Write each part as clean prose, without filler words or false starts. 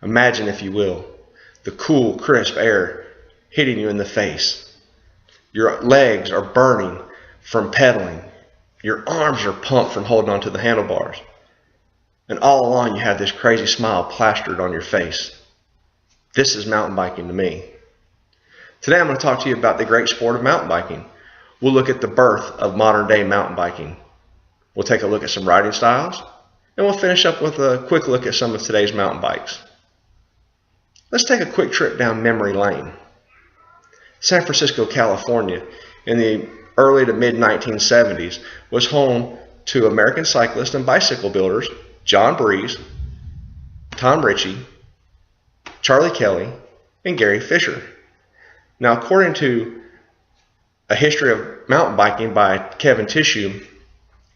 Imagine, if you will, the cool, crisp air hitting you in the face. Your legs are burning from pedaling. Your arms are pumped from holding onto the handlebars. And all along you have this crazy smile plastered on your face. This is mountain biking to me. Today I'm going to talk to you about the great sport of mountain biking. We'll look at the birth of modern day mountain biking. We'll take a look at some riding styles, and we'll finish up with a quick look at some of today's mountain bikes. Let's take a quick trip down memory lane. San Francisco, California, in the early to mid 1970s, was home to American cyclist and bicycle builders John Breeze, Tom Ritchie, Charlie Kelly, and Gary Fisher. Now, according to A History of Mountain Biking by Kevin Tissue,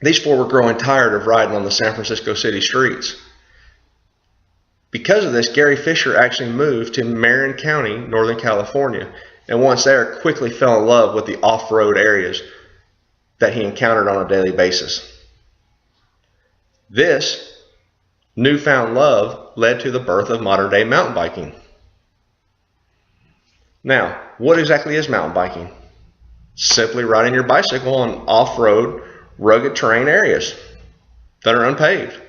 these four were growing tired of riding on the San Francisco city streets. Because of this, Gary Fisher actually moved to Marin County, Northern California, and once there quickly fell in love with the off-road areas that he encountered on a daily basis. This newfound love led to the birth of modern-day mountain biking. Now, what exactly is mountain biking? Simply riding your bicycle on off-road, rugged terrain areas that are unpaved.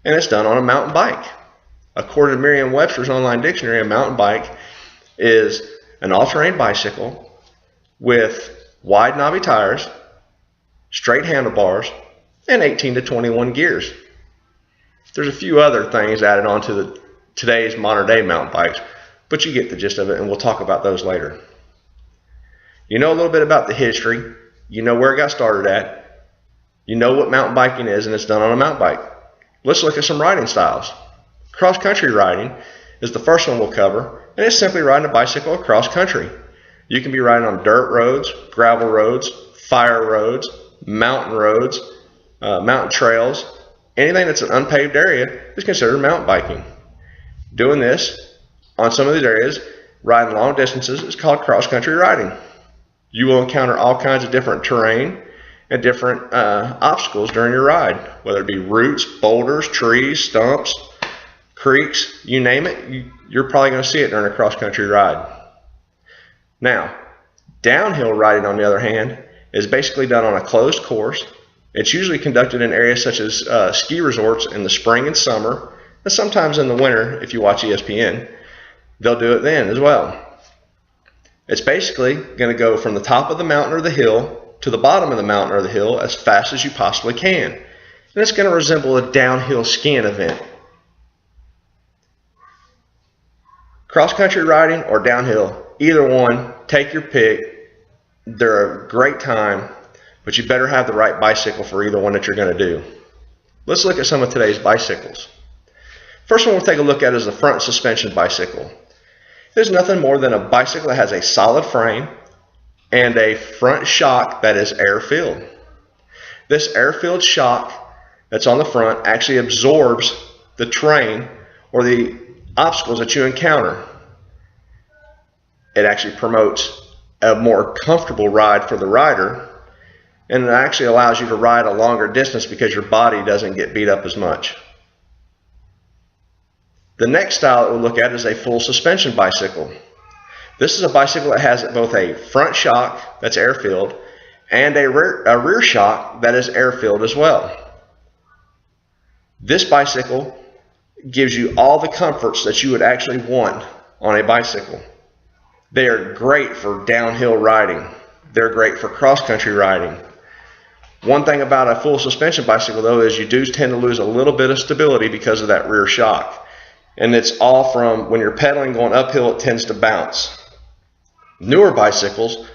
And it's done on a mountain bike. According to Merriam-Webster's online dictionary, a mountain bike is an all-terrain bicycle with wide knobby tires, straight handlebars, and 18 to 21 gears. There's a few other things added on to today's modern-day mountain bikes, but you get the gist of it, and we'll talk about those later. You know a little bit about the history. You know where it got started at. You know what mountain biking is, and it's done on a mountain bike. Let's look at some riding styles. Cross-country riding is the first one we'll cover, and it's simply riding a bicycle across country. You can be riding on dirt roads, gravel roads, fire roads, mountain trails. Anything that's an unpaved area is considered mountain biking. Doing this on some of these areas, riding long distances, is called cross-country riding. You will encounter all kinds of different terrain and different obstacles during your ride, whether it be roots, boulders, trees, stumps, creeks, you name it, you're probably going to see it during a cross-country ride. Now, downhill riding, on the other hand, is basically done on a closed course. It's usually conducted in areas such as ski resorts in the spring and summer, and sometimes in the winter, if you watch ESPN, they'll do it then as well. It's basically going to go from the top of the mountain or the hill to the bottom of the mountain or the hill as fast as you possibly can. And it's going to resemble a downhill skiing event. Cross-country riding or downhill, either one, take your pick. They're a great time, but you better have the right bicycle for either one that you're going to do. Let's look at some of today's bicycles. First one we'll take a look at is the front suspension bicycle. There's nothing more than a bicycle that has a solid frame and a front shock that is air-filled. This air-filled shock that's on the front actually absorbs the terrain or the obstacles that you encounter. It actually promotes a more comfortable ride for the rider, and it actually allows you to ride a longer distance because your body doesn't get beat up as much. The next style that we'll look at is a full suspension bicycle. This is a bicycle that has both a front shock that's air-filled and a rear shock that is air-filled as well. This bicycle gives you all the comforts that you would actually want on a bicycle. They are great for downhill riding. They're great for cross-country riding. One thing about a full suspension bicycle, though, is you do tend to lose a little bit of stability because of that rear shock. And it's all from when you're pedaling going uphill, it tends to bounce. Newer bicycles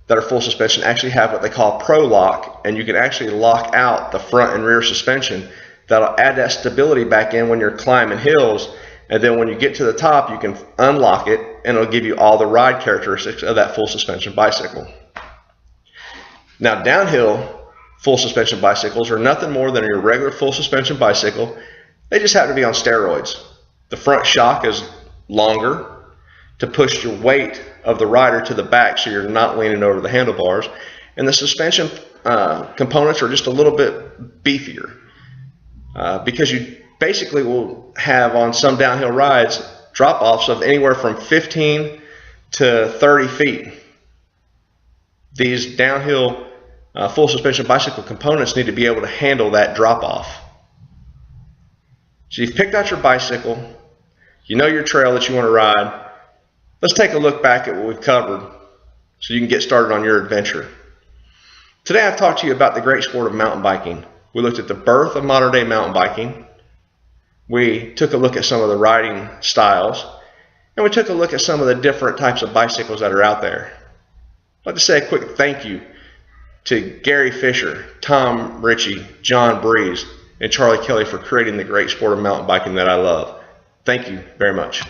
that are full suspension actually have what they call Pro Lock, and you can actually lock out the front and rear suspension. That'll add that stability back in when you're climbing hills, and then when you get to the top, you can unlock it, and it'll give you all the ride characteristics of that full suspension bicycle. Now, downhill full suspension bicycles are nothing more than your regular full suspension bicycle. They just happen to be on steroids. The front shock is longer to push your weight of the rider to the back so you're not leaning over the handlebars, and the suspension components are just a little bit beefier because you basically will have on some downhill rides drop-offs of anywhere from 15 to 30 feet. These downhill full suspension bicycle components need to be able to handle that drop-off. So you've picked out your bicycle, you know your trail that you want to ride. Let's take a look back at what we've covered so you can get started on your adventure. Today I've talked to you about the great sport of mountain biking. We looked at the birth of modern day mountain biking. We took a look at some of the riding styles, and we took a look at some of the different types of bicycles that are out there. I'd like to say a quick thank you to Gary Fisher, Tom Ritchie, John Breeze, and Charlie Kelly for creating the great sport of mountain biking that I love. Thank you very much.